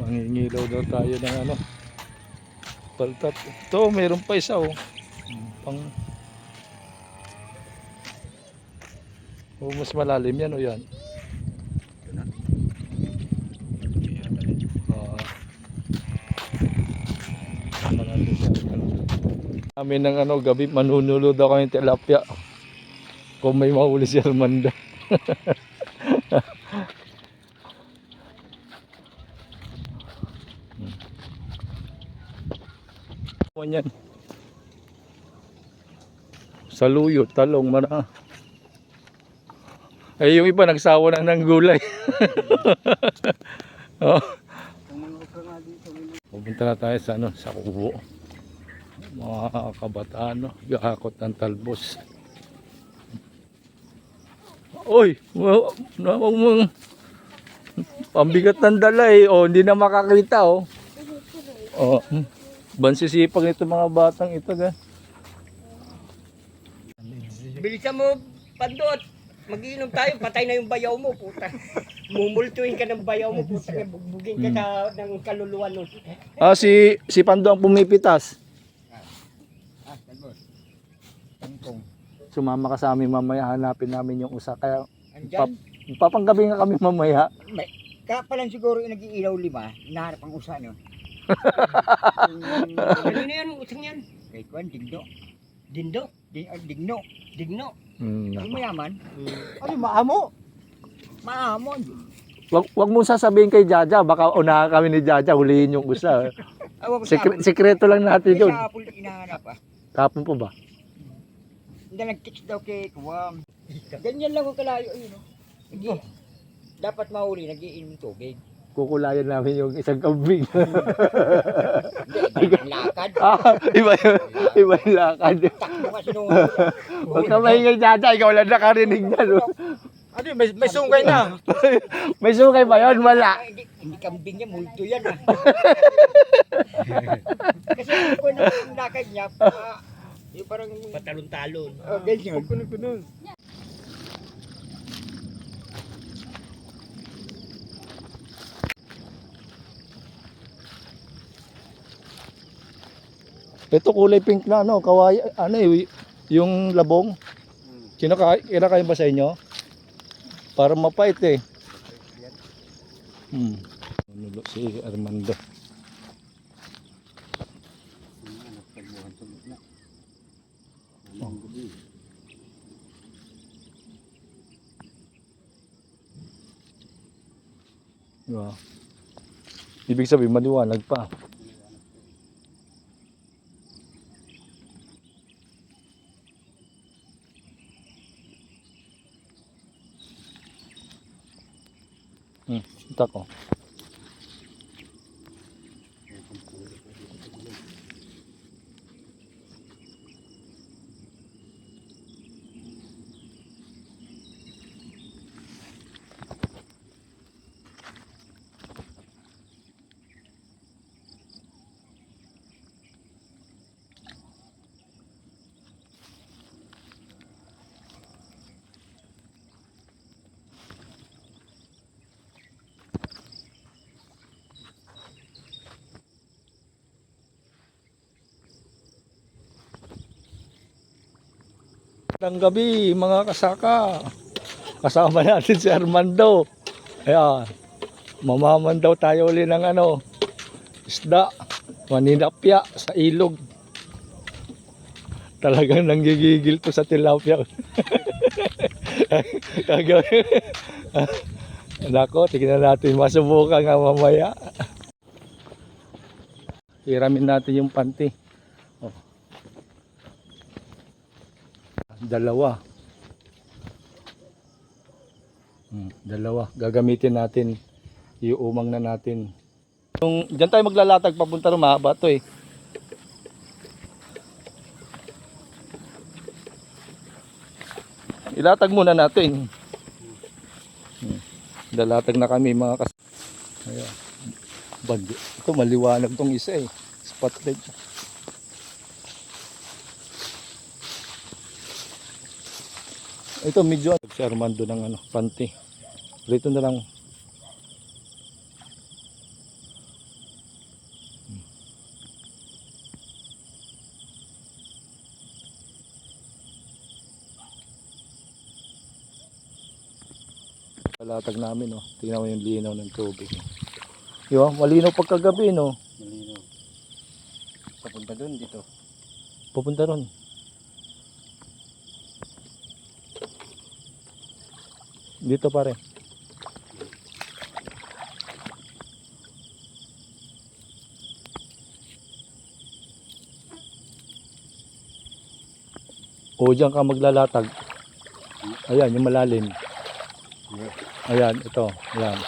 Mangingilaw daw tayo ng ano, paltat. Ito, mayroon pa isa oh. Pang mas malalim yan o yan. Namin ng ano, gabi manunulod ako ng tilapia. Kung may mahuli si Armando. Yan. Saluyot, talong, mara. Ay yung iba nagsawa na ng gulay. Oh. Pupunta na tayo sa ano, sa kubo. Mga kabataan, no, gahakot ng talbos. Oy, pambigat ng dala eh. Oh, hindi na makakita oh. Oh, bansisipag nito mga batang ito ga. Bilisan mo, Pandot. Magiinom tayo, patay na yung bayaw mo, puta. Mumultuin ka ng bayaw mo, puta. Bugbugin ka ng kaluluwa nun. Ah, si Pando ang pumipitas. Talbos. Tangkong. Sumama ka sa amin mamaya, hanapin namin yung usa. Kaya Andyan? papanggabi nga kami mamaya. Kaya pa lang siguro yung nag-iilaw 5, hinahanap ang usa no. Ano na yan, usang yan? Kay Kwan, Digno. Dindo? Digno. Digno. Yung mayaman? Ano, maamo? Maamo. Wag mo sasabihin kay Jaja, baka unahan kami ni Jaja, hulihin yung usa. Sekreto lang natin yun. Sa Apple inahanap Kapon po ba? Hindi nag-text daw kay Kwam. Ganyan lang ang kalayo yun. No? Dapat mahuli, nag-iinom tubig. Kukulayan namin yung isang kambing. Hindi, lakad. Iba yung lakad. Takbo ka sinungo. Huwag ka maingay Jaja, ikaw lang nakarinig niya. No? Ano may sungkay na. May sungkay ba yun? Wala. Hindi kambing niya, multo yan Kasi kung ang lakad niya, yung parang patalon-talon. Ganyan. Kuno. Ito kulay pink na ano, kawaii, ano eh, yung labong. Kinakain ba sa inyo? Para mapait eh. Nulo si Armando. Diba? Ibig sabihin maliwanag pa. Ito ko. Magandang gabi mga kasaka. Kasama natin si Armando. Ayan. Mamamandaw tayo uli ng ano, isda, maninapya sa ilog. Talagang nanggigigil to sa tilapia. Nako, tignan natin, masubukan nga mamaya. Hiramin natin yung panty. Dalawa. Dalawa. Gagamitin natin. Iuumang na natin. Diyan tayo maglalatag papunta rin. Mahaba ito eh. Ilatag muna natin. Dalatag na kami mga ayan. Bagyo. Ito maliwanag tong isa eh. Spotlight. Ito medyo si Armando ng ano, panty. Rito na lang. Latag namin, oh. Tingnan mo yung linaw ng tubig. Yo, malinaw pagkagabi, no. Malino. Papunta doon dito. Pupunta ron. Dito pare. O diyan ka maglalatag. Ayan, yung malalim. Ayan, ito. Ayan.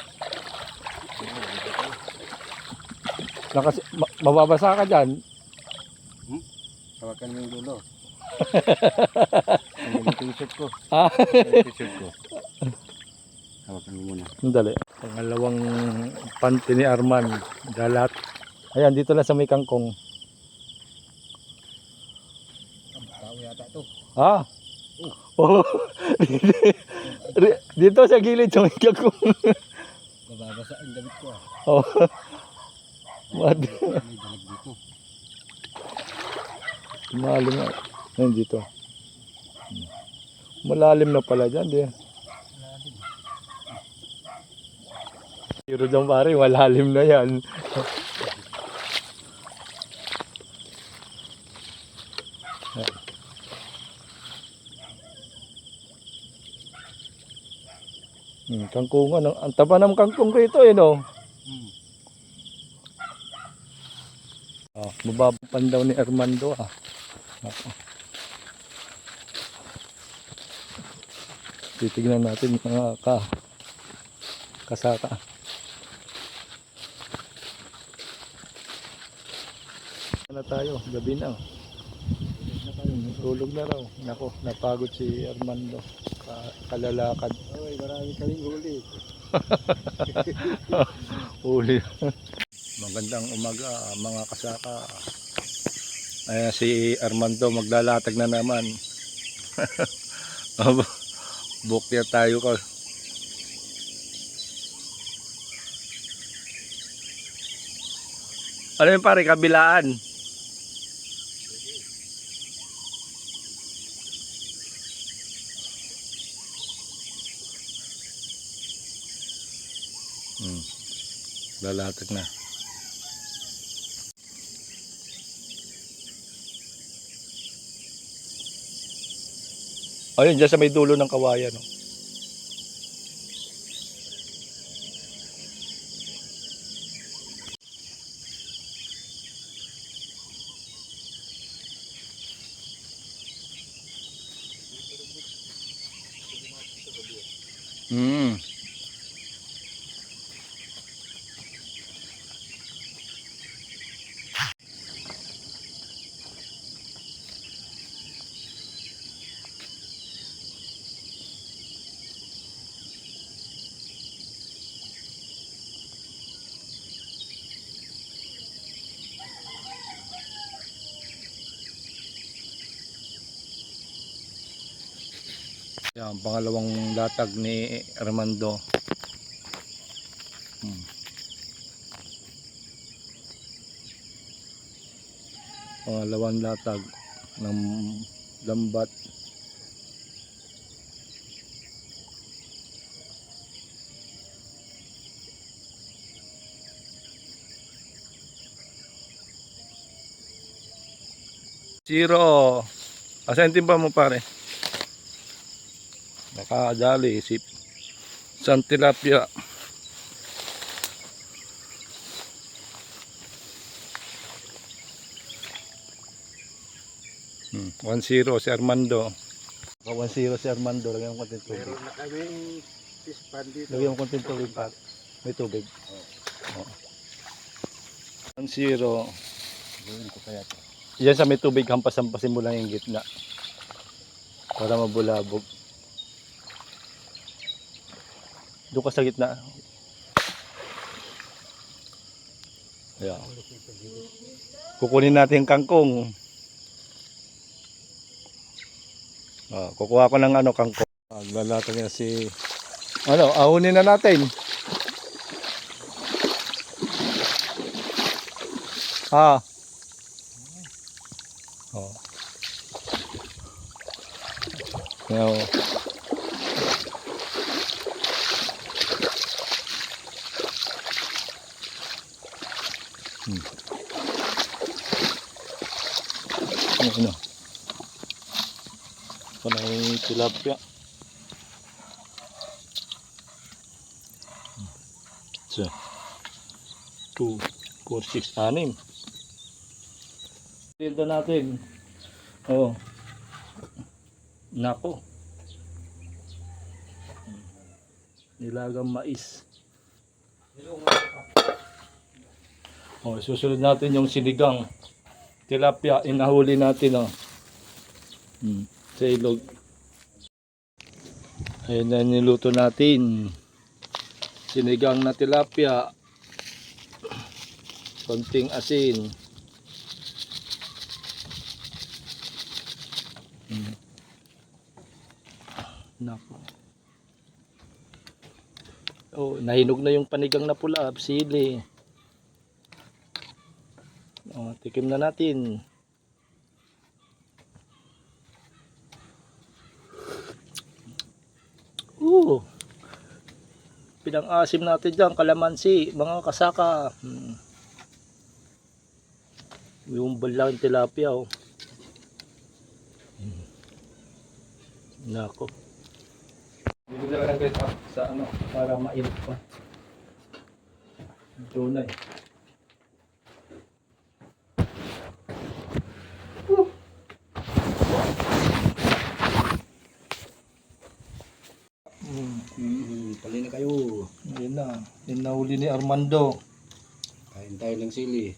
Mababasa ka dyan. Hawakan mo yung dulo. Ang t-shirt ko. Ah. Ang t-shirt ko. Hawakan mo muna. Sandali. Pangalawang panty ni Arman. Dalat. Ayan, dito lang sa may kangkong. Tao yata to. Ah. Oh. Dito sa gilid sa may kangkong. Mababasa ang damit ko ah. Oh. Mad. May dalag dito. Malalim na. Ayan dito. Malalim na pala dyan. Di. Pero dyan pare, malalim na yan. Kangkungan. Ang taba ng kangkong rito eh no. Oh, mababapan daw ni Armando ah. Ako. Titignan natin mga kasaka. Na tayo, gabi na. Tulog na raw. Nako, napagod si Armando. Kalalakad. Oy, marami kaming huli. Huli. Magandang umaga mga kasaka. Ayan si Armando maglalatag na naman. Bukya tayo ko. Ano yung pare, kabilaan? Lalatag na. Ayun, dyan sa may dulo ng kawayan. No? Yan, pangalawang latag ni Armando. Pangalawang latag ng lambat. Zero. Asentin pa mo pare. Nakadali si San Tilapia. 1-0 si Armando. 1-0 si Armando. Lagyan mo konting tubig. Meron na kaming fish pan dito. Lagyan mo konting tubig pa. May tubig. Oh. 1-0. Gawin ko kaya ito. Yan sa may tubig, hampas-hampasin mo lang yung gitna. Para mabulabog. Doon ka sa gitna. Ayan. Kukunin natin yung kangkong. Kukuha ko ng kangkong. Aglalata niya si... ahunin na natin. Ayan. Ano? Panay tilapia. So, 2, 4, 6, 6. Tilda natin. Oh. Nako. Nilagang mais. Oh, susunod natin yung sinigang tilapia, inahuli natin, oh. Sa ilog. Ayun na niluto natin. Sinigang na tilapia. Konting asin. Nako. Oh, nahinog na yung panigang na pula, sili. Oh, tikim na natin. Pinang-asim natin dyan, kalamansi, mga kasaka. Yung balang tilapia, oh. Nako. Bibigyan ka lang guys sa ano, para mainit pa. Tunay. Pali na kayo. Ayun na. Yung nahuli ni Armando. Kain tayo ng sili.